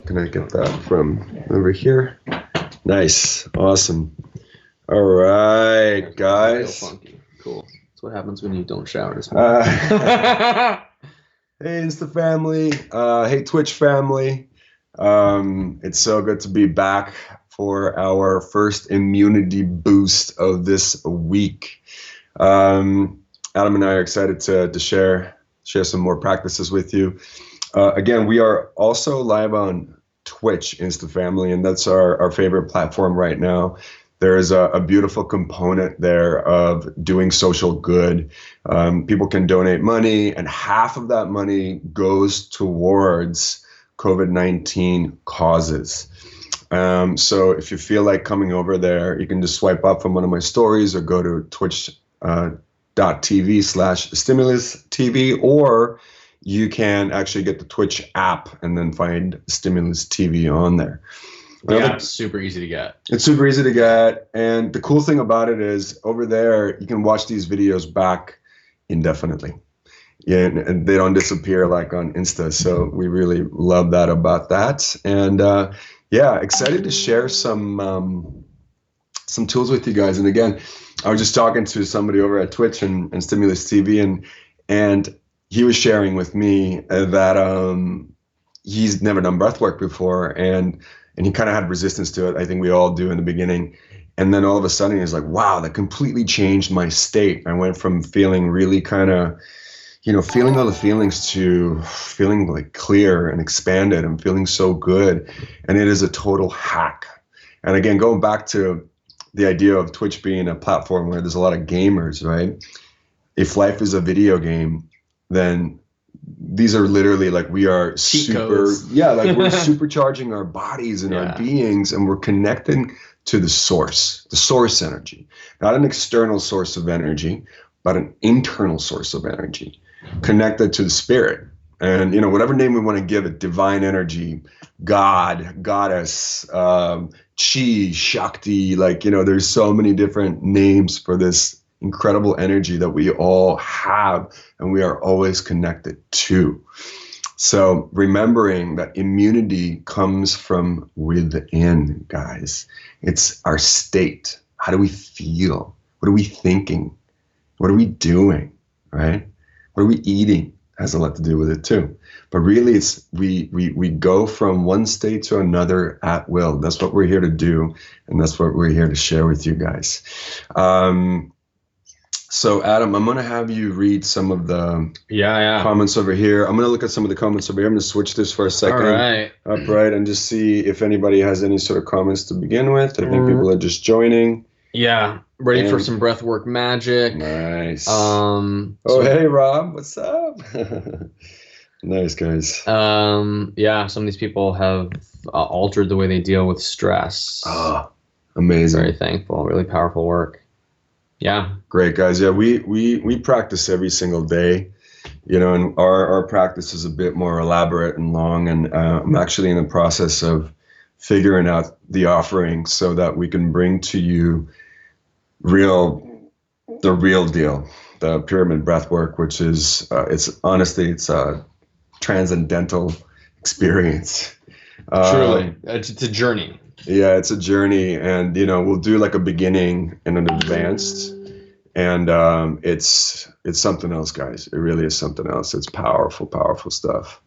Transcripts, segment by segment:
Can I get that from over here? Nice. Awesome. All right, guys. Real funky. Cool. That's what happens when you don't shower this morning. Hey, Insta family. Hey, Twitch family. It's so good to be back for our first immunity boost of this week. Adam and I are excited to share some more practices with you. Again, we are also live on Twitch, Insta family, and that's our favorite platform right now. There is a beautiful component there of doing social good. People can donate money, and half of that money goes towards COVID-19 causes. So if you feel like coming over there, you can just swipe up from one of my stories or go to twitch.tv/StimulusTV, or you can actually get the Twitch app and then find Stimulus TV on there. Yeah, it's super easy to get. It's super easy to get. And the cool thing about it is over there, you can watch these videos back indefinitely. Yeah, and they don't disappear like on Insta. So we really love that about that. And yeah, excited to share some tools with you guys. And again, I was just talking to somebody over at Twitch and Stimulus TV, and he was sharing with me that he's never done breathwork before, and he kind of had resistance to it. I think we all do in the beginning. And then all of a sudden he's like, wow, that completely changed my state. I went from feeling really kind of, feeling all the feelings to feeling like clear and expanded and feeling so good. And it is a total hack. And again, going back to the idea of Twitch being a platform where there's a lot of gamers, right? If life is a video game, then these are literally like we are we're supercharging our bodies and our beings, and we're connecting to the source energy, not an external source of energy, but an internal source of energy, connected to the spirit. And, whatever name we want to give it, divine energy, God, goddess, chi, shakti, there's so many different names for this incredible energy that we all have and we are always connected to. So remembering that immunity comes from within, guys. It's our state. How do we feel? What are we thinking? What are we doing, right? What are we eating? Has a lot to do with it too. But really it's we go from one state to another at will. That's what we're here to do, and that's what we're here to share with you guys. So Adam, I'm going to have you read some of the comments over here. I'm going to look at some of the comments over here. I'm going to switch this for a second. All right. Upright, and just see if anybody has any sort of comments to begin with. I think people are just joining. Yeah. Ready for some breathwork magic. Nice. Hey, Rob. What's up? Nice, guys. Yeah, some of these people have altered the way they deal with stress. Oh, amazing. Very thankful. Really powerful work. Yeah. Great, guys. Yeah, we practice every single day, and our practice is a bit more elaborate and long, and I'm actually in the process of figuring out the offering so that we can bring to you the real deal, the pyramid breathwork, which is it's a transcendental experience. Truly, it's a journey. Yeah, it's a journey, and we'll do like a beginning and an advanced, and it's something else, guys. It really is something else. It's powerful stuff.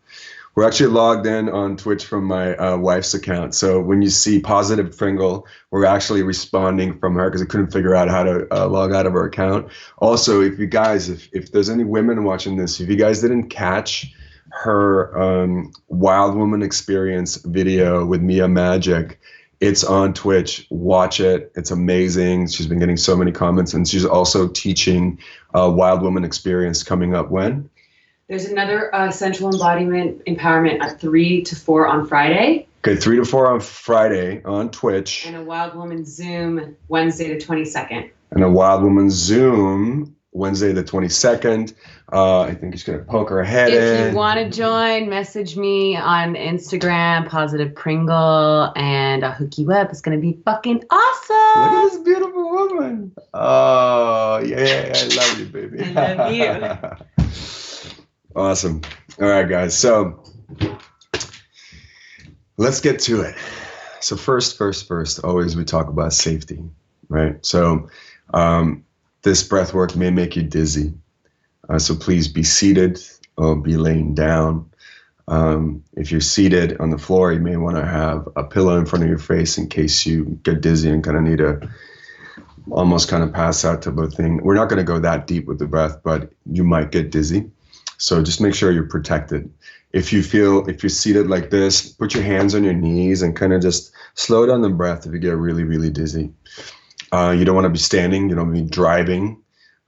We're actually logged in on Twitch from my wife's account, so when you see Positive Pringle, we're actually responding from her because I couldn't figure out how to log out of her account. Also, if you guys, if there's any women watching this, if you guys didn't catch her Wild Woman Experience video with Mia Magic, it's on Twitch. Watch it. It's amazing. She's been getting so many comments, and she's also teaching Wild Woman Experience coming up when? There's another Sensual Embodiment Empowerment at 3 to 4 on Friday. Okay, 3 to 4 on Friday on Twitch. And a Wild Woman Zoom Wednesday the 22nd. And a Wild Woman Zoom Wednesday the 22nd. I think she's going to poke her head in. If you want to join, message me on Instagram, Positive Pringle, and I'll hook you up. It's going to be fucking awesome. Look at this beautiful woman. Oh, yeah, I love you, baby. I love you. Awesome. All right, guys. So Let's get to it. So first, always we talk about safety, right? So this breath work may make you dizzy. So please be seated or be laying down. If you're seated on the floor, you may want to have a pillow in front of your face in case you get dizzy and kind of need to almost kind of pass out type of thing. We're not going to go that deep with the breath, but you might get dizzy. So just make sure you're protected. If you're seated like this, put your hands on your knees and kind of just slow down the breath if you get really, really dizzy. You don't want to be standing. You don't want to be driving,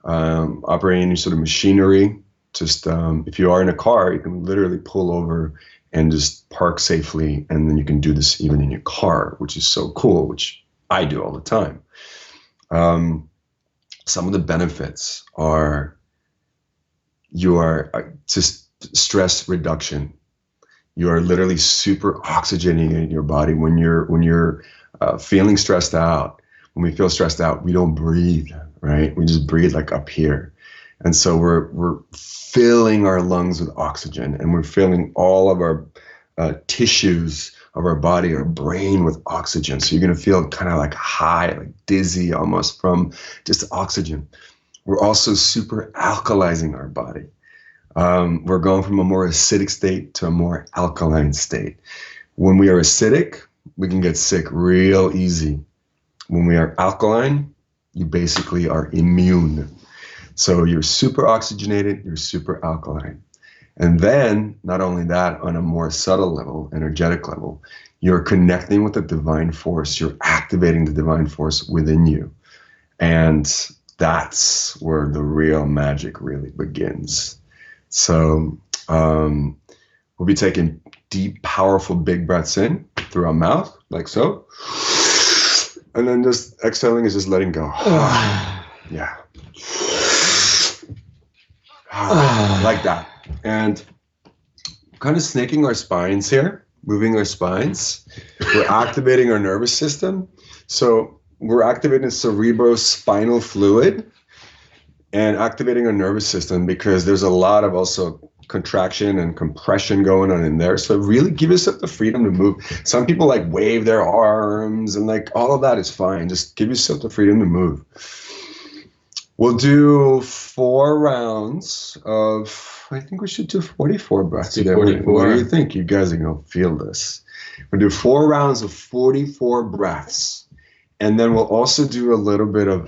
operating any sort of machinery. Just if you are in a car, you can literally pull over and just park safely. And then you can do this even in your car, which is so cool, which I do all the time. Some of the benefits are just stress reduction. You are literally super oxygenating your body when you're feeling stressed out. When we feel stressed out, we don't breathe, right? We just breathe like up here. And so we're filling our lungs with oxygen, and we're filling all of our tissues of our body, our brain with oxygen. So you're going to feel kind of like high, like dizzy almost from just oxygen. We're also super alkalizing our body. We're going from a more acidic state to a more alkaline state. When we are acidic, we can get sick real easy. When we are alkaline, you basically are immune. So you're super oxygenated, you're super alkaline. And then, not only that, on a more subtle level, energetic level, you're connecting with the divine force. You're activating the divine force within you. And that's where the real magic really begins. So we'll be taking deep, powerful, big breaths in through our mouth, like so. And then just exhaling is just letting go. Yeah. Like that. And kind of snaking our spines here, moving our spines. We're activating our nervous system. So we're activating cerebrospinal fluid and activating our nervous system, because there's a lot of also contraction and compression going on in there. So really give yourself the freedom to move. Some people like wave their arms and like all of that is fine. Just give yourself the freedom to move. We'll do 4 rounds of, I think we should do 44 breaths today. 44. What do you think? You guys are going to feel this. We'll do 4 rounds of 44 breaths. And then we'll also do a little bit of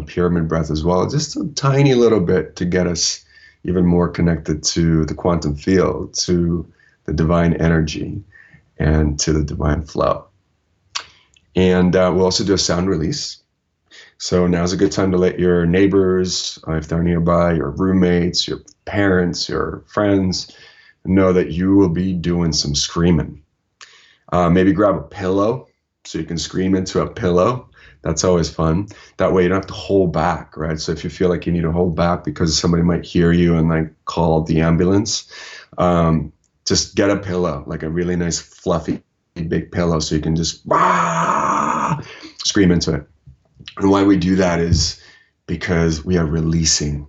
pyramid breath as well. Just a tiny little bit to get us even more connected to the quantum field, to the divine energy, and to the divine flow. And we'll also do a sound release. So now's a good time to let your neighbors, if they're nearby, your roommates, your parents, your friends, know that you will be doing some screaming. Maybe grab a pillow so you can scream into a pillow. That's always fun. That way you don't have to hold back, right? So if you feel like you need to hold back because somebody might hear you and like call the ambulance, just get a pillow, like a really nice fluffy big pillow, so you can just scream into it. And why we do that is because we are releasing.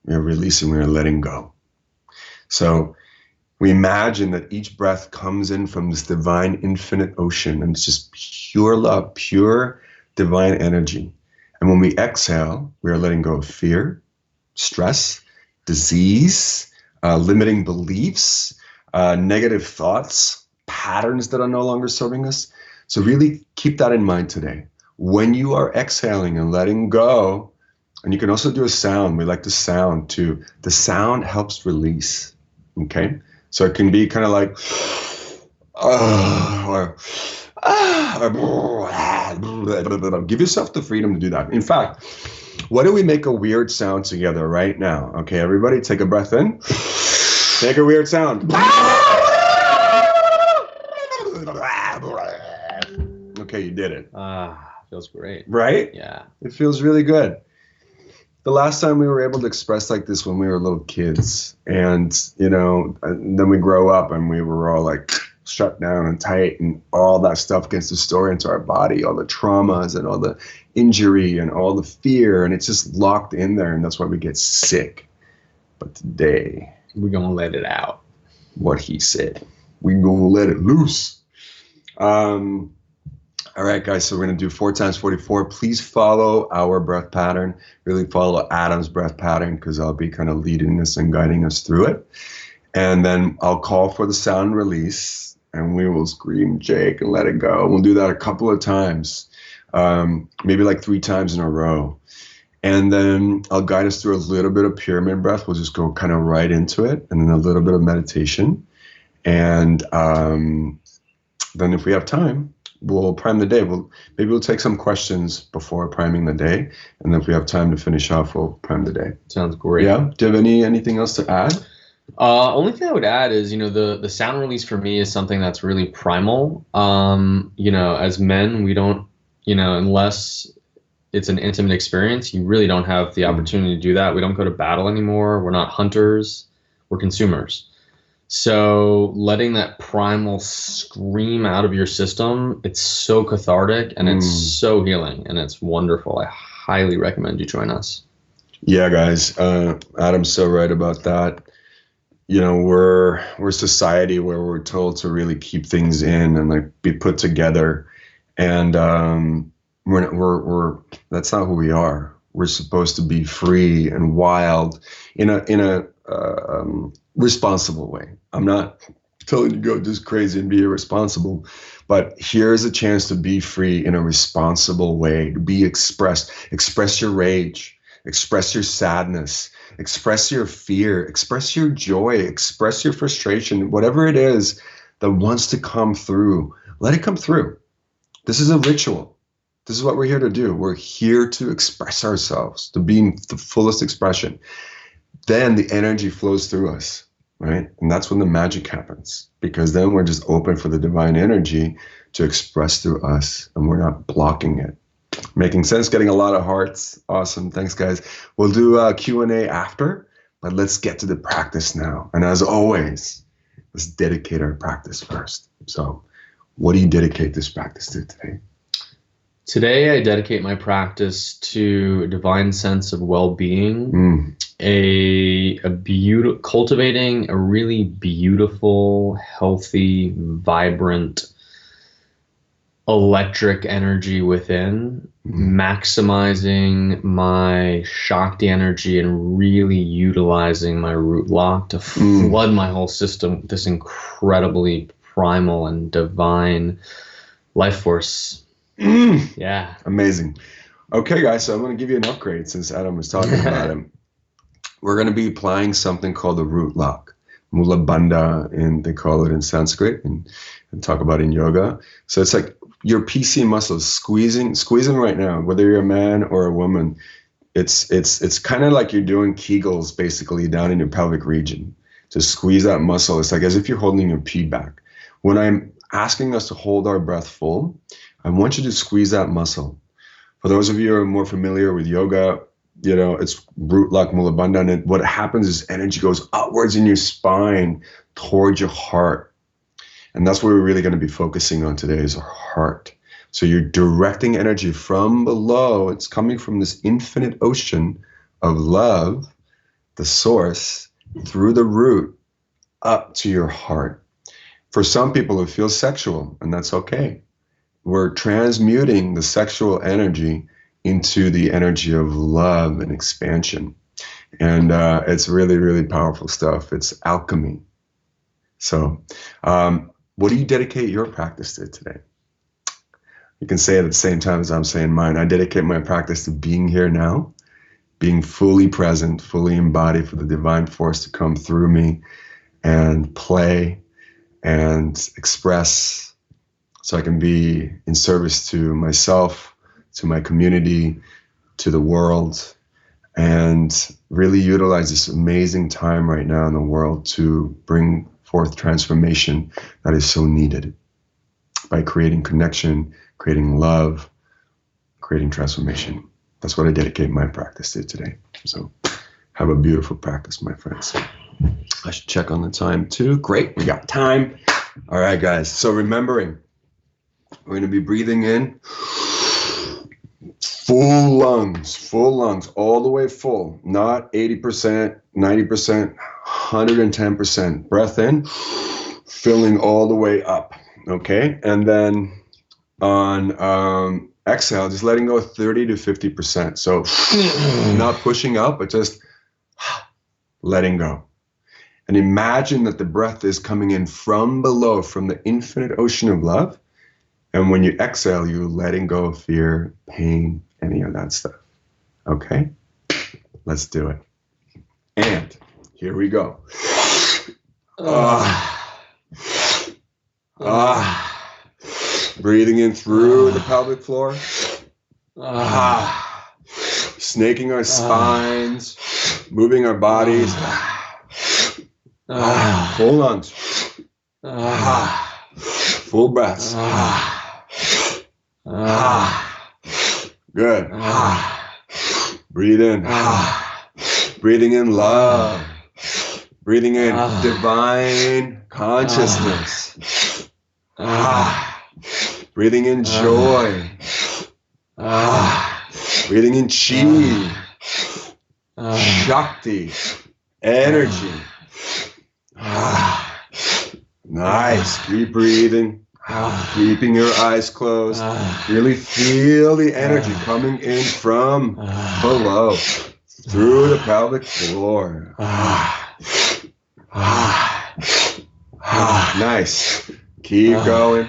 We are letting go. So we imagine that each breath comes in from this divine infinite ocean, and it's just pure love, pure divine energy. And when we exhale, we are letting go of fear, stress, disease, limiting beliefs, negative thoughts, patterns that are no longer serving us. So really keep that in mind today. When you are exhaling and letting go, and you can also do a sound. We like the sound too. The sound helps release, okay? So it can be kind of like, give yourself the freedom to do that. In fact, why don't we make a weird sound together right now? Okay, everybody take a breath in. Make a weird sound. Okay, you did it. Feels great. Right? Yeah. It feels really good. The last time we were able to express like this when we were little kids, and and then we grow up and we were all like shut down and tight, and all that stuff gets stored into our body, all the traumas and all the injury and all the fear, and it's just locked in there, and that's why we get sick. But today, we're gonna let it out. What he said. We gonna let it loose. All right, guys, so we're going to do 4 times 44. Please follow our breath pattern. Really follow Adam's breath pattern because I'll be kind of leading us and guiding us through it. And then I'll call for the sound release, and we will scream Jake and let it go. We'll do that a couple of times, maybe like 3 times in a row. And then I'll guide us through a little bit of pyramid breath. We'll just go kind of right into it, and then a little bit of meditation. And then if we have time, we'll prime the day. Maybe we'll take some questions before priming the day, and then if we have time to finish off, we'll prime the day. Sounds great. Yeah. Do you have anything else to add? Only thing I would add is, the sound release for me is something that's really primal. As men, we don't, unless it's an intimate experience, you really don't have the opportunity to do that. We don't go to battle anymore. We're not hunters. We're consumers. So letting that primal scream out of your system, it's so cathartic and it's so healing and it's wonderful. I highly recommend you join us. Yeah, guys. Adam's so right about that. We're a society where we're told to really keep things in and like be put together, and we're that's not who we are. We're supposed to be free and wild in a responsible way. I'm not telling you to go just crazy and be irresponsible, but here's a chance to be free in a responsible way, to be expressed. Express your rage, express your sadness, express your fear, express your joy, express your frustration, whatever it is that wants to come through. Let it come through. This is a ritual. This is what we're here to do. We're here to express ourselves, to be in the fullest expression. Then the energy flows through us, right? And that's when the magic happens, because then we're just open for the divine energy to express through us, and we're not blocking it. Making sense? Getting a lot of hearts. Awesome. Thanks, guys. We'll do a Q&A after, but let's get to the practice now. And as always, let's dedicate our practice first. So what do you dedicate this practice to today? Today, I dedicate my practice to a divine sense of well-being, cultivating a really beautiful, healthy, vibrant, electric energy within, maximizing my Shakti energy and really utilizing my root lock to flood my whole system with this incredibly primal and divine life force. Yeah. Amazing. Okay, guys, so I'm going to give you an upgrade since Adam was talking about it. We're going to be applying something called the root lock, Mula Bandha, and they call it in Sanskrit and talk about it in yoga. So it's like your PC muscles squeezing right now, whether you're a man or a woman. It's kind of like you're doing Kegels basically down in your pelvic region to squeeze that muscle. It's like as if you're holding your pee back. When I'm asking us to hold our breath full, I want you to squeeze that muscle. For those of you who are more familiar with yoga, it's root lock, Mula Bandha, and what happens is energy goes upwards in your spine towards your heart. And that's what we're really going to be focusing on today is our heart. So you're directing energy from below. It's coming from this infinite ocean of love, the source, through the root, up to your heart. For some people, it feels sexual, and that's okay. We're transmuting the sexual energy into the energy of love and expansion. And it's really, really powerful stuff. It's alchemy. So what do you dedicate your practice to today? You can say it at the same time as I'm saying mine. I dedicate my practice to being here now, being fully present, fully embodied for the divine force to come through me and play and express, so I can be in service to myself, to my community, to the world, and really utilize this amazing time right now in the world to bring forth transformation that is so needed by creating connection, creating love, creating transformation. That's what I dedicate my practice to today. So have a beautiful practice, my friends. I should check on the time too. Great, we got time. All right, guys. So remembering, we're going to be breathing in full lungs, all the way full, not 80%, 90%, 110%. Breath in, filling all the way up. Okay, and then on exhale, just letting go 30 to 50%. So not pushing up, but just letting go. And imagine that the breath is coming in from below, from the infinite ocean of love. And when you exhale, you're letting go of fear, pain, any of that stuff. Okay? Let's do it. And here we go. Breathing in through the pelvic floor. Snaking our spines, moving our bodies. Full lungs. Full breaths. Good. Breathe in. Breathing in love. Breathing in divine consciousness. Breathing in joy. Breathing in chi. Shakti. Energy. Nice. Keep breathing. Keeping your eyes closed. Really feel the energy coming in from below through the pelvic floor. Nice. Keep going.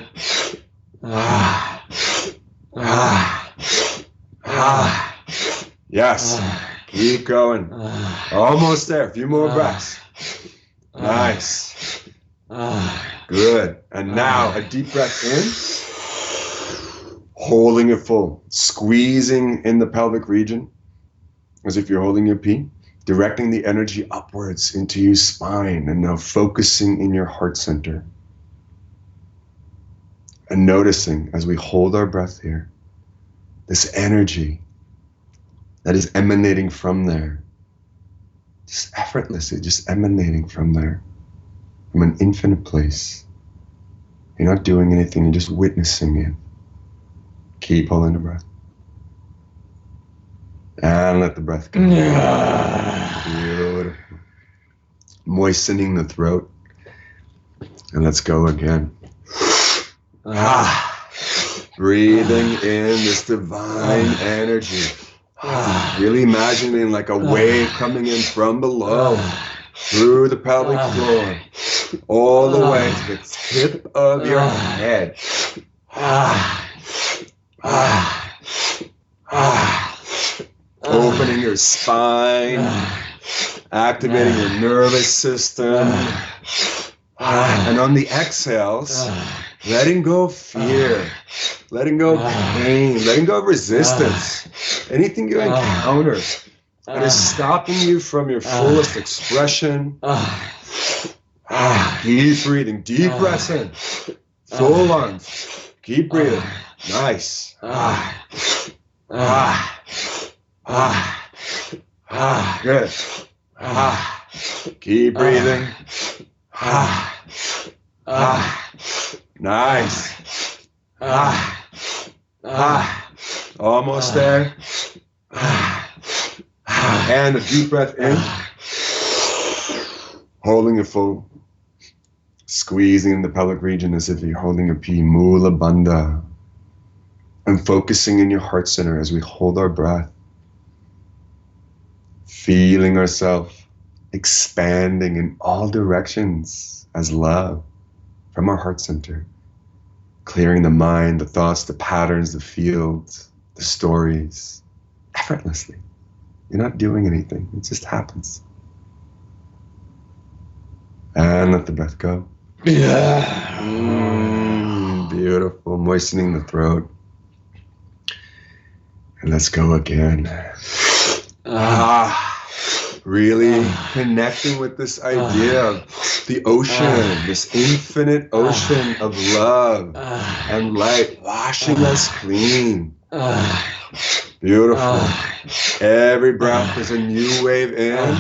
Yes. Keep going. Almost there. A few more breaths. Nice. Good. And now a deep breath in. Holding it full. Squeezing in the pelvic region as if you're holding your pee. Directing the energy upwards into your spine. And now focusing in your heart center. And noticing as we hold our breath here, this energy that is emanating from there. Just effortlessly, just emanating from there. From an infinite place. You're not doing anything, you're just witnessing it. Keep holding the breath. And let the breath go. Beautiful. Moistening the throat. And let's go again. Breathing in this divine energy. Really imagining like a wave coming in from below. Through the pelvic floor. All the way to the tip of your head. Opening your spine. Activating your nervous system. And on the exhales, letting go of fear. Letting go of pain. Letting go of resistance. Anything you encounter that is stopping you from your fullest expression. Keep breathing. Deep breaths in. Full lungs. Keep breathing. Nice. Good. Keep breathing. Nice. Almost there. And a deep breath in. Holding it full. Squeezing the pelvic region as if you're holding a pea. Mula Bandha. And focusing in your heart center as we hold our breath. Feeling ourselves expanding in all directions as love from our heart center. Clearing the mind, the thoughts, the patterns, the fields, the stories. Effortlessly. You're not doing anything. It just happens. And let the breath go. Beautiful. Moistening the throat. And let's go again. Really connecting with this idea of the ocean, this infinite ocean of love and light washing us clean. Beautiful. Every breath is a new wave in,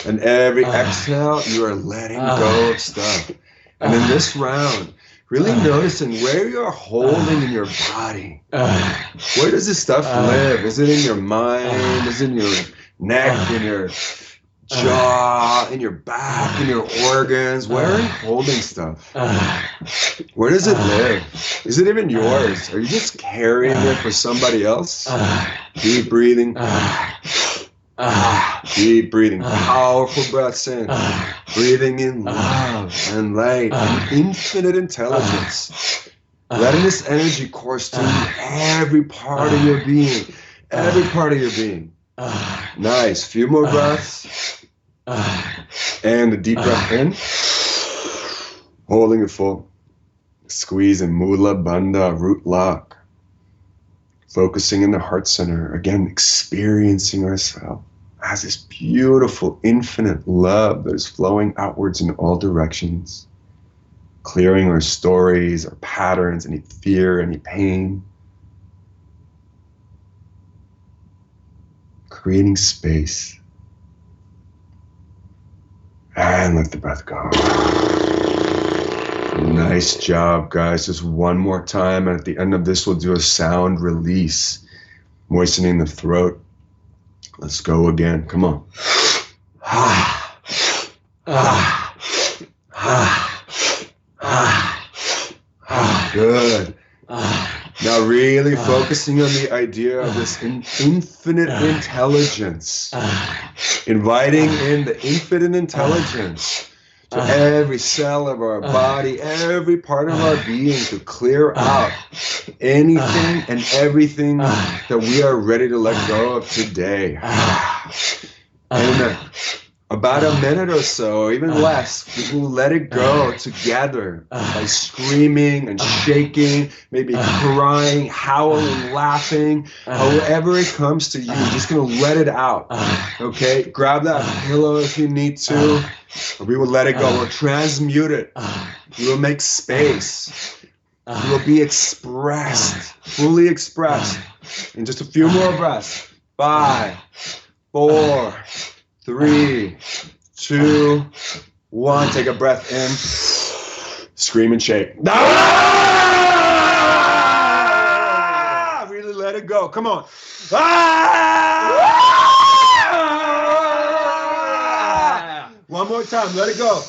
and every exhale, you are letting go of stuff. And in this round, really noticing where you're holding in your body. Where does this stuff live? Is it in your mind? Is it in your neck, in your jaw, in your back, in your organs. Where are you holding stuff? Where does it live? Is it even yours? Are you just carrying it for somebody else? Deep breathing. Deep breathing. Powerful breaths in. Breathing in love and light and infinite intelligence. Letting this energy course through every part of your being. Every part of your being. Nice. Few more breaths. And a deep breath in. Holding it full. Squeezing Mula Bandha, root lock. Focusing in the heart center. Again, experiencing ourselves as this beautiful, infinite love that is flowing outwards in all directions. Clearing our stories, our patterns, any fear, any pain. Creating space. And let the breath go. Nice job, guys. Just one more time. And at the end of this, we'll do a sound release. Moistening the throat. Let's go again. Come on. Good. Now really focusing on the idea of this infinite intelligence. Inviting in the infinite intelligence to every cell of our body, every part of our being to clear out anything and everything that we are ready to let go of today. In about a minute or so, even less, we will let it go together by screaming and shaking, maybe crying, howling, laughing, however it comes to you. Just gonna let it out, okay? Grab that pillow if you need to, or we will let it go. We'll transmute it. We will make space. It will be expressed, fully expressed. In just a few more breaths. 5, 4, 3, 2, 1. Take a breath in. Scream and shake. Ah! Really let it go. Come on. Ah! One more time. Let it go.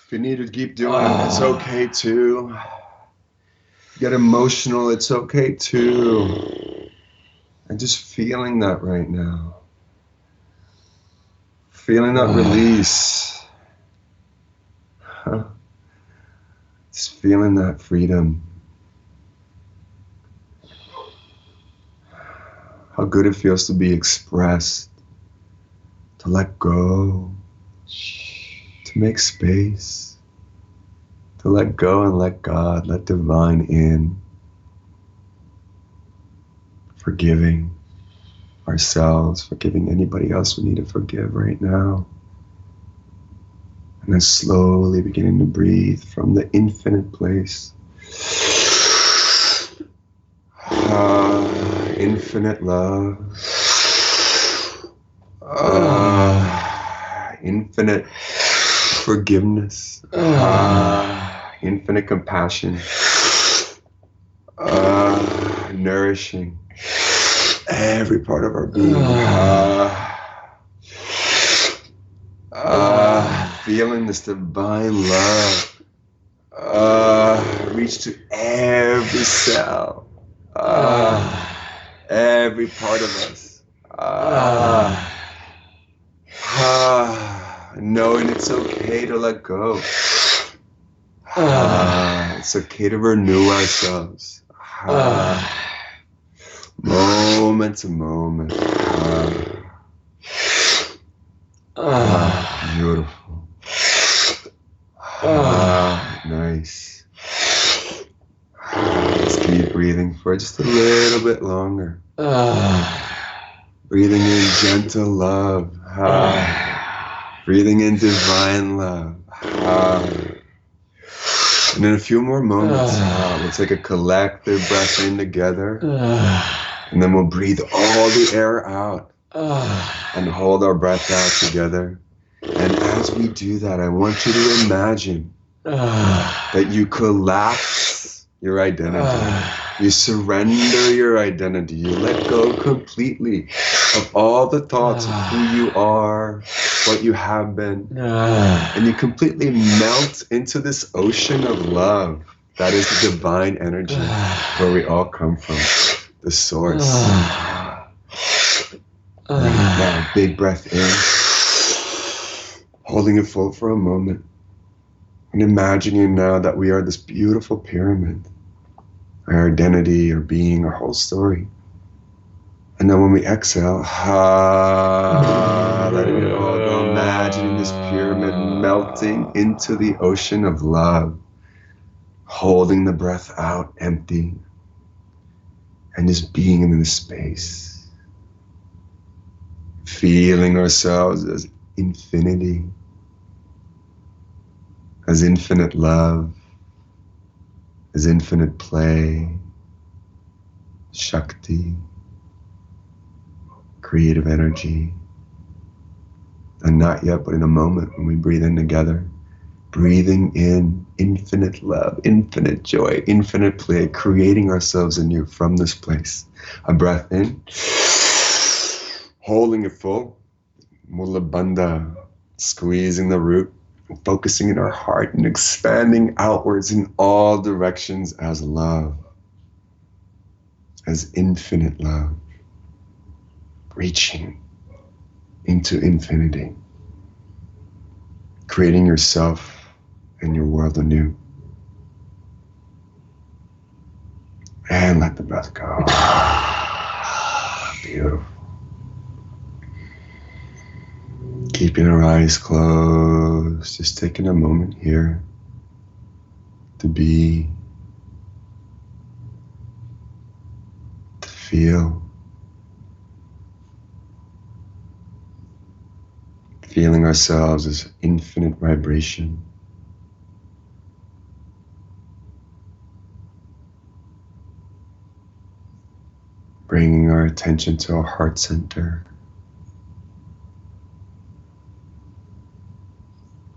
If you need to keep doing it, it's okay too. Get emotional, it's okay too. And just feeling that right now. Feeling that release. Just feeling that freedom. How good it feels to be expressed. To let go. To make space, to let go and let God, let divine in, forgiving ourselves, forgiving anybody else we need to forgive right now, and then slowly beginning to breathe from the infinite place. Infinite love, infinite forgiveness, infinite compassion, nourishing every part of our being, feeling this divine love reach to every cell, every part of us. Knowing it's okay to let go. It's okay to renew ourselves. Moment to moment. Beautiful. Nice. Let's keep breathing for just a little bit longer. Breathing in gentle love. Breathing in divine love. And in a few more moments, we'll take a collective breath in together. And then we'll breathe all the air out. And hold our breath out together. And as we do that, I want you to imagine that you collapse your identity. You surrender your identity. You let go completely of all the thoughts of who you are, what you have been. And you completely melt into this ocean of love. That is the divine energy where we all come from, the source. Now, big breath in, holding it full for a moment, and imagining now that we are this beautiful pyramid, our identity, our being, our whole story. And then when we exhale, letting it all go, imagining this pyramid melting into the ocean of love, holding the breath out empty, and just being in this space, feeling ourselves as infinity, as infinite love, as infinite play, Shakti, creative energy. And not yet, but in a moment when we breathe in together, breathing in infinite love, infinite joy, infinite play, creating ourselves anew from this place. A breath in, holding it full, Mula Bandha, squeezing the root, focusing in our heart and expanding outwards in all directions as love, as infinite love, reaching into infinity, creating yourself and your world anew. And let the breath go. Beautiful. Keeping our eyes closed, just taking a moment here to be, to feel, feeling ourselves as infinite vibration. Bringing our attention to our heart center.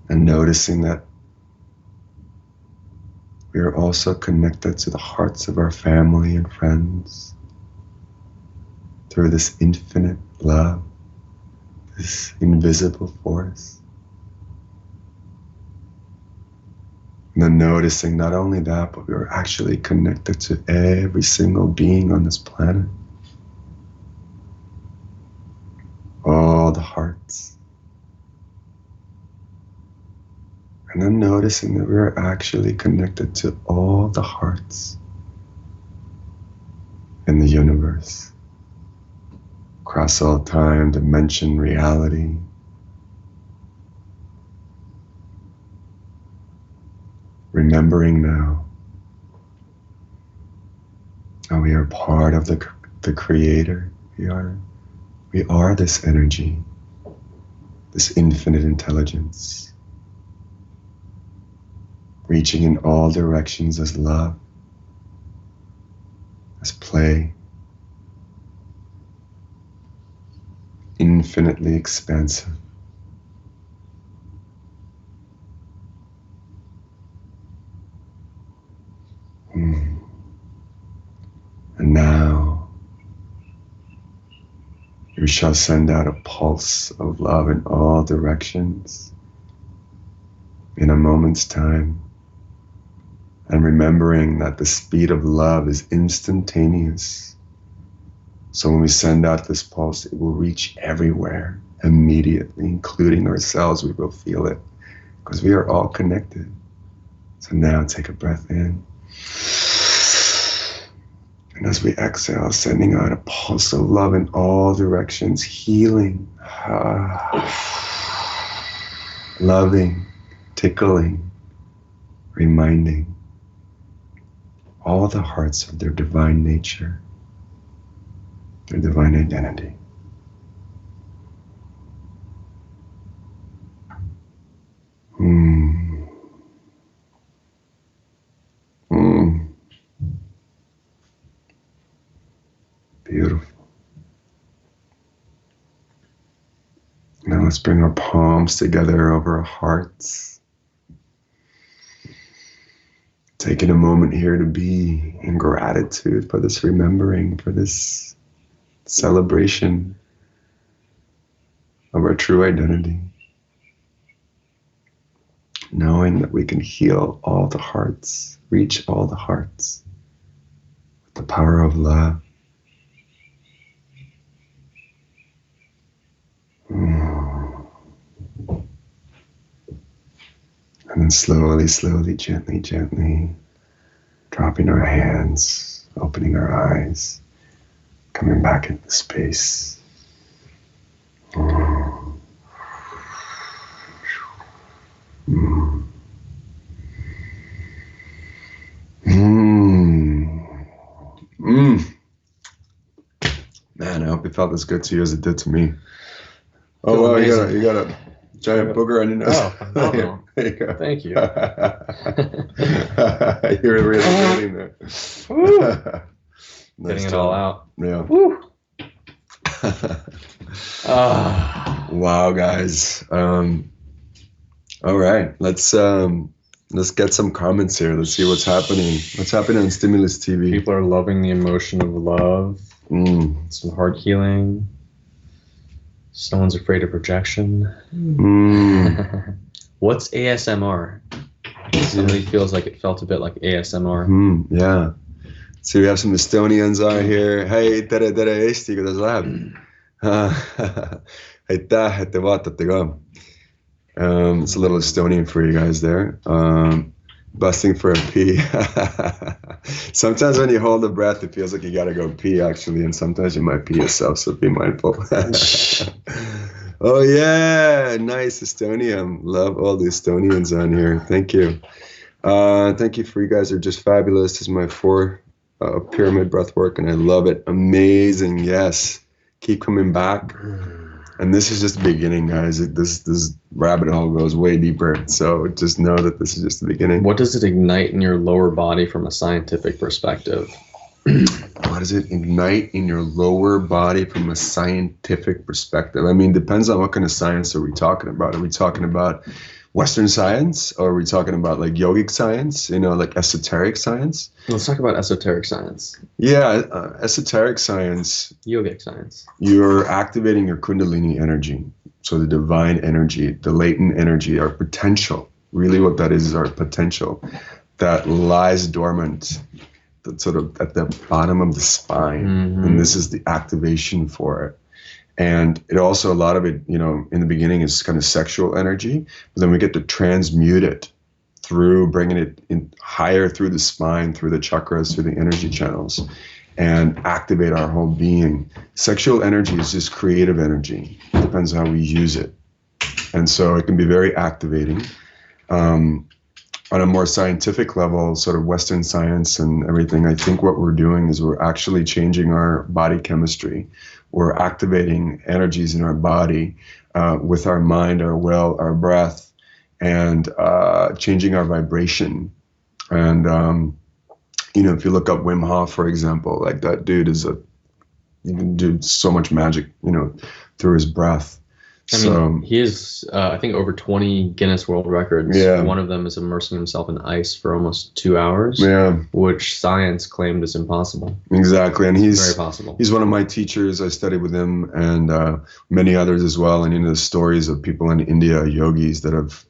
And noticing that we are also connected to the hearts of our family and friends through this infinite love, this invisible force. And then noticing not only that, but we are actually connected to every single being on this planet. All the hearts. And then noticing that we are actually connected to all the hearts in the universe, across all time, dimension, reality. Remembering now that we are part of the Creator. We are this energy, this infinite intelligence, reaching in all directions as love, as play, infinitely expansive. And now you shall send out a pulse of love in all directions in a moment's time. And remembering that the speed of love is instantaneous. So when we send out this pulse, it will reach everywhere immediately, including ourselves. We will feel it because we are all connected. So now take a breath in. And as we exhale, sending out a pulse of love in all directions, healing, loving, tickling, reminding all the hearts of their divine nature, their divine identity. Beautiful. Now Let's bring our palms together over our hearts. Taking a moment here to be in gratitude for this remembering, for this celebration of our true identity. Knowing that we can heal all the hearts, reach all the hearts with the power of love. And then slowly, slowly, gently, gently, dropping our hands, opening our eyes, coming back into space. Man, I hope it felt as good to you as it did to me. Oh, wow, you got a giant booger on your nose. Oh, phenomenal. There you go. Thank you. You were really getting there. Getting it all out. Yeah. Woo. Wow, guys. All right, let's get some comments here. Let's see what's happening. What's happening on Stimulus TV? People are loving the emotion of love. Some heart healing. Someone's afraid of rejection. What's ASMR? It really feels like it felt a bit like ASMR. Yeah. So we have some Estonians on here. Hey, tere Eesti, kuidas läheb? Aitäh, et te vaatate ka. It's a little Estonian for you guys there. Busting for a pee. Sometimes when you hold the breath, it feels like you gotta go pee actually, and sometimes you might pee yourself, so be mindful. Oh yeah, nice Estonian. Love all the Estonians on here. Thank you. Thank you for you guys are just fabulous. This is my 4 pyramid breath work, and I love it. Amazing. Yes. Keep coming back. And this is just the beginning, guys. This rabbit hole goes way deeper. So just know that this is just the beginning. What does it ignite in your lower body from a scientific perspective? What does it ignite in your lower body from a scientific perspective? I mean, depends on what kind of science are we talking about. Are we talking about Western science, or are we talking about like yogic science, like esoteric science? Let's talk about esoteric science. Yeah, esoteric science. Yogic science. You're activating your kundalini energy. So the divine energy, the latent energy, our potential. Really what that is our potential that lies dormant, that's sort of at the bottom of the spine. And this is the activation for it. And it also, a lot of it, in the beginning is kind of sexual energy, but then we get to transmute it through bringing it in higher through the spine, through the chakras, through the energy channels, and activate our whole being. Sexual energy is just creative energy. It depends on how we use it. And so it can be very activating. On a more scientific level, sort of Western science and everything, I think what we're doing is we're actually changing our body chemistry. We're activating energies in our body with our mind, our will, our breath, and changing our vibration. And, if you look up Wim Hof, for example, like that dude he can do so much magic, through his breath. I mean, he is, I think, over 20 Guinness World Records. Yeah. One of them is immersing himself in ice for almost 2 hours, which science claimed is impossible. Exactly, and he's very possible. He's one of my teachers. I studied with him and many others as well. And the stories of people in India, yogis that have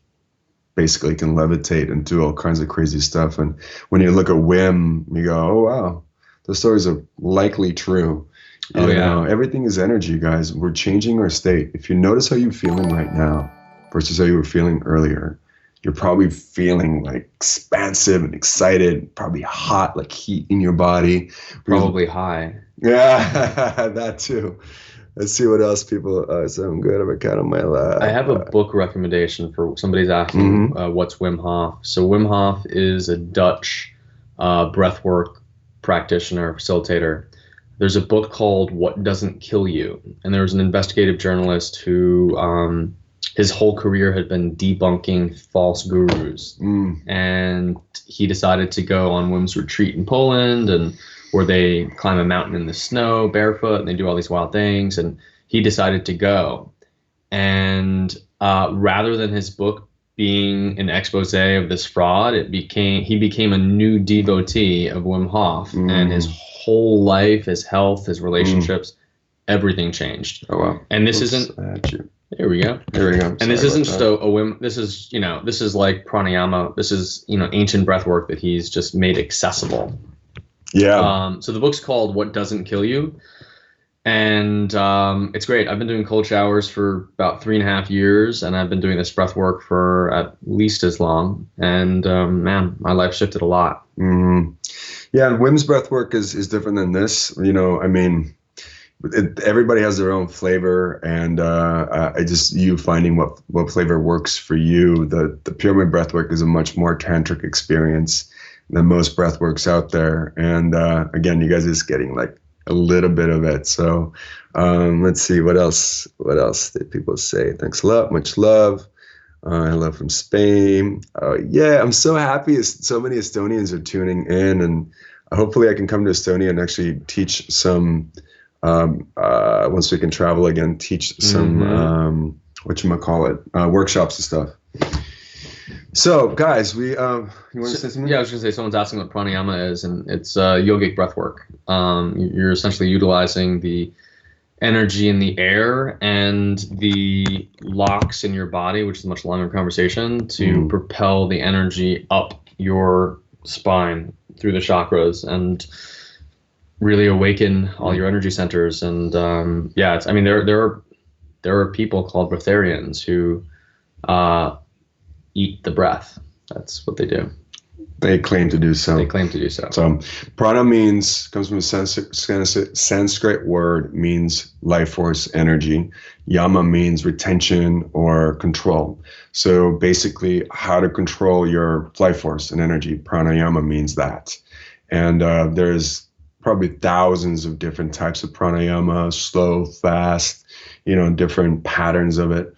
basically can levitate and do all kinds of crazy stuff. And when you look at Wim, you go, oh wow, the stories are likely true. Everything is energy, guys. We're changing our state. If you notice how you're feeling right now versus how you were feeling earlier, you're probably feeling like expansive and excited, probably hot, like heat in your body. Probably high. Yeah, that too. Let's see what else people. So I'm good. I have a cat on my lap. I have a book recommendation for somebody's asking what's Wim Hof. So Wim Hof is a Dutch breathwork practitioner, facilitator. There's a book called What Doesn't Kill You. And there was an investigative journalist who his whole career had been debunking false gurus. And he decided to go on Wim's retreat in Poland, and where they climb a mountain in the snow barefoot and they do all these wild things. And he decided to go. And rather than his book being an expose of this fraud, he became a new devotee of Wim Hof, and his whole life, his health, his relationships, everything changed. Oh wow! And this isn't. There we go. There we go. And this isn't just a Wim. This is this is like pranayama. This is ancient breath work that he's just made accessible. Yeah. So the book's called What Doesn't Kill You. And it's great. I've been doing cold showers for about 3.5 years, and I've been doing this breath work for at least as long. And man, my life shifted a lot. Mm-hmm. Yeah, and Wim's breath work is different than this. I mean, everybody has their own flavor, and you finding what flavor works for you. The pyramid breath work is a much more tantric experience than most breath works out there. And again, you guys are just getting like a little bit of it. So let's see what else did people say. Thanks a lot, much love. Hello from Spain. Yeah, I'm so happy so many Estonians are tuning in, and hopefully I can come to Estonia and actually teach some once we can travel again, teach some workshops and stuff. So, guys, you want to say something? Yeah, I was going to say, someone's asking what pranayama is, and it's yogic breath work. You're essentially utilizing the energy in the air and the locks in your body, which is a much longer conversation, to propel the energy up your spine through the chakras and really awaken all your energy centers. And there are people called breatharians who eat the breath. That's what they do. They claim to do so. So prana comes from a Sanskrit word, means life force, energy. Yama means retention or control. So basically how to control your life force and energy. Pranayama means that. And there's probably thousands of different types of pranayama, slow, fast, different patterns of it.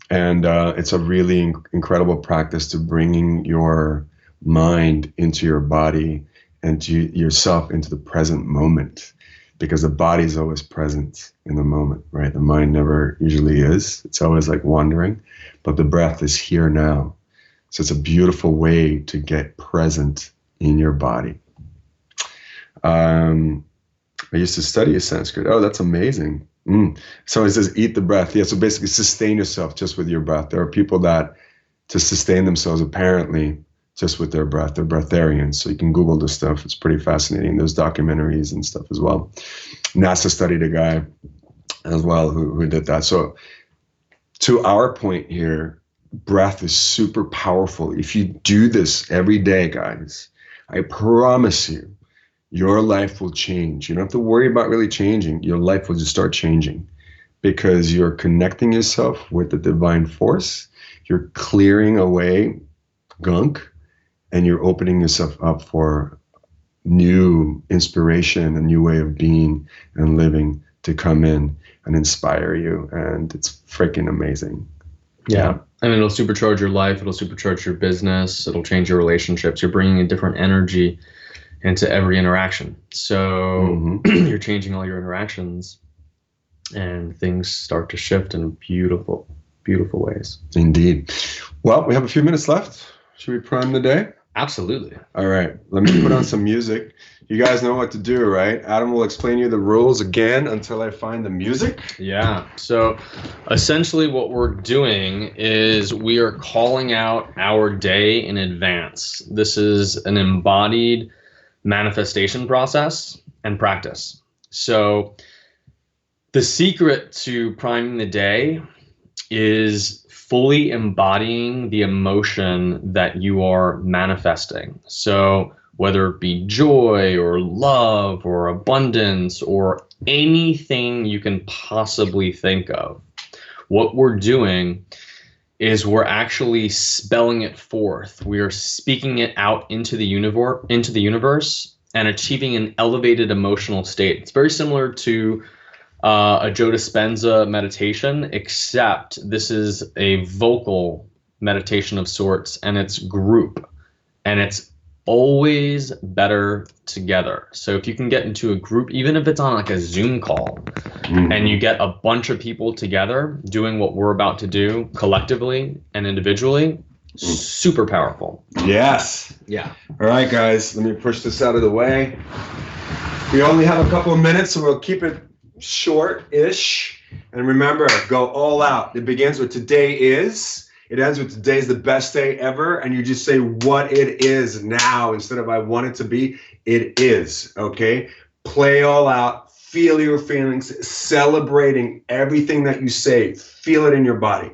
And it's a really incredible practice to bringing your mind into your body and yourself into the present moment, because the body is always present in the moment, right? The mind never usually is. It's always like wandering, but the breath is here now. So it's a beautiful way to get present in your body. I used to study Sanskrit. Oh, that's amazing. Someone says, eat the breath. Yeah, so basically sustain yourself just with your breath. There are people that to sustain themselves apparently just with their breath. They're breatharians. So you can Google this stuff. It's pretty fascinating. There's documentaries and stuff as well. NASA studied a guy as well who did that. So to our point here, breath is super powerful. If you do this every day, guys, I promise you, your life will change. You don't have to worry about really changing. Your life will just start changing because you're connecting yourself with the divine force. You're clearing away gunk, and you're opening yourself up for new inspiration, a new way of being and living to come in and inspire you. And it's freaking amazing. Yeah. I mean, it'll supercharge your life. It'll supercharge your business. It'll change your relationships. You're bringing a different energy into every interaction. So you're changing all your interactions, and things start to shift in beautiful, beautiful ways. Indeed. Well, we have a few minutes left. Should we prime the day? Absolutely. All right. Let me put on some music. You guys know what to do, right? Adam will explain you the rules again until I find the music. Yeah. So essentially what we're doing is we are calling out our day in advance. This is an embodied manifestation process and practice. So the secret to priming the day is fully embodying the emotion that you are manifesting. So whether it be joy or love or abundance or anything you can possibly think of, what we're doing is we're actually spelling it forth. We are speaking it out into the universe and achieving an elevated emotional state. It's very similar to a Joe Dispenza meditation, except this is a vocal meditation of sorts, and it's group, and it's always better together. So if you can get into a group, even if it's on like a Zoom call, and you get a bunch of people together doing what we're about to do collectively and individually, super powerful. Yes. Yeah. All right, guys, let me push this out of the way. We only have a couple of minutes, so we'll keep it short-ish. And remember, go all out. It begins with today is. It ends with today's the best day ever. And you just say what it is now instead of I want it to be. It is, okay? Play all out. Feel your feelings. Celebrating everything that you say. Feel it in your body.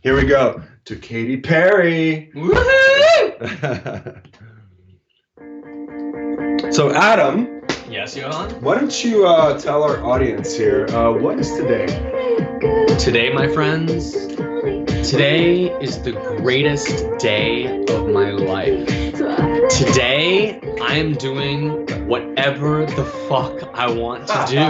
Here we go. To Katy Perry. Woohoo! So, Adam. Yes, Johann? Why don't you tell our audience here, what is today? Today, my friends, today is the greatest day of my life. Today, I am doing whatever the fuck I want to do.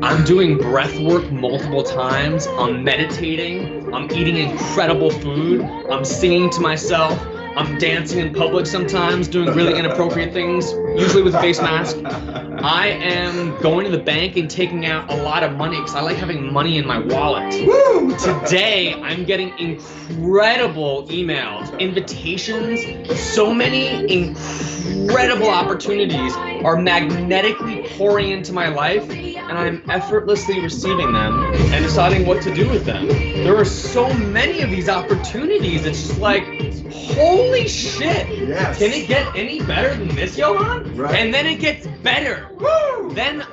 I'm doing breath work multiple times. I'm meditating. I'm eating incredible food. I'm singing to myself. I'm dancing in public sometimes, doing really inappropriate things, usually with a face mask. I am going to the bank and taking out a lot of money because I like having money in my wallet. Woo! Today, I'm getting incredible emails, invitations. So many incredible opportunities are magnetically pouring into my life, and I'm effortlessly receiving them and deciding what to do with them. There are so many of these opportunities. It's just like, holy shit. Yes. Can it get any better than this, Johann? Right. And then it gets better. Woo! Then,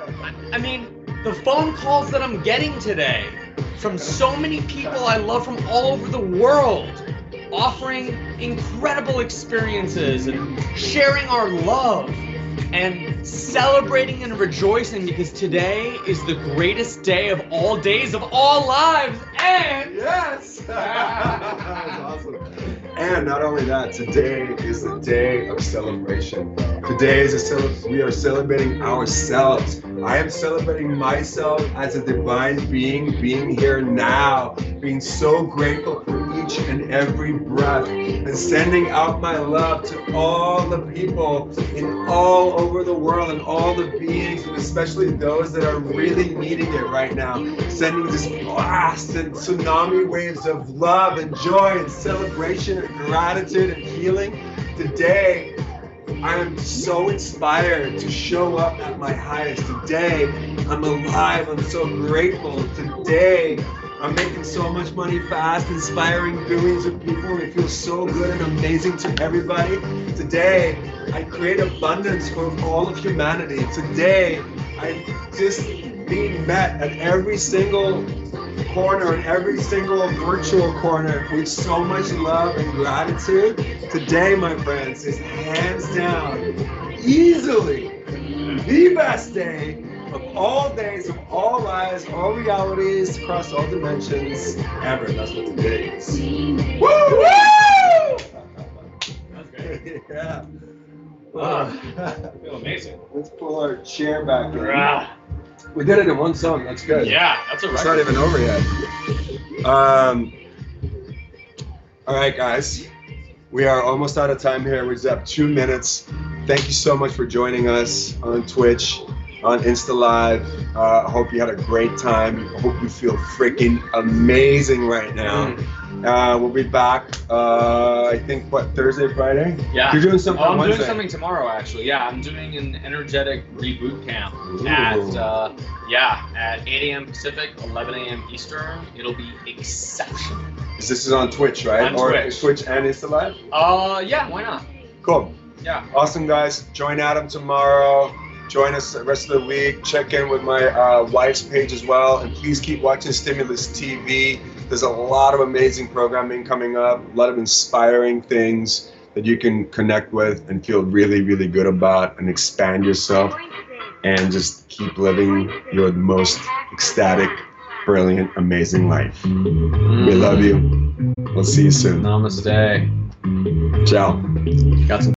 I mean, the phone calls that I'm getting today from so many people I love from all over the world, offering incredible experiences and sharing our love and celebrating and rejoicing because today is the greatest day of all days of all lives. And yes, that's awesome. And not only that, today is the day of celebration. Today is we are celebrating ourselves. I am celebrating myself as a divine being here now, being so grateful for each and every breath, and sending out my love to all the people in all over the world and all the beings, and especially those that are really needing it right now. Sending this blast and tsunami waves of love and joy and celebration and gratitude and healing. Today, I am so inspired to show up at my highest. Today, I'm alive. I'm so grateful. Today, I'm making so much money fast, inspiring billions of people, and it feels so good and amazing to everybody. Today, I create abundance for all of humanity. Today, I'm just being met at every single corner and every single virtual corner with so much love and gratitude. Today, my friends, is hands down, easily the best day of all days, of all lives, all realities, across all dimensions ever. That's what today is. Woo! Woo! that's great. Yeah. I feel amazing. Let's pull our chair back in. Rah. We did it in one song. That's good. Yeah, that's a It's record. not even over yet. All right, guys. We are almost out of time here. We just have 2 minutes. Thank you so much for joining us on Twitch, on Insta Live. Hope you had a great time. Hope you feel freaking amazing right now. We'll be back, I think, Thursday, Friday? Yeah. You're doing something on I'm Wednesday. doing something tomorrow, actually. Yeah, I'm doing an energetic reboot camp Ooh. at 8 a.m. Pacific, 11 a.m. Eastern. It'll be exceptional. This is on Twitch, right? On or Twitch. Twitch and Insta Live? Yeah, why not? Cool. Yeah. Awesome, guys. Join Adam tomorrow. Join us the rest of the week. Check in with my wife's page as well. And please keep watching Stimulus TV. There's a lot of amazing programming coming up, a lot of inspiring things that you can connect with and feel really, really good about and expand yourself and just keep living your most ecstatic, brilliant, amazing life. We love you. We'll see you soon. Namaste. Ciao. Got some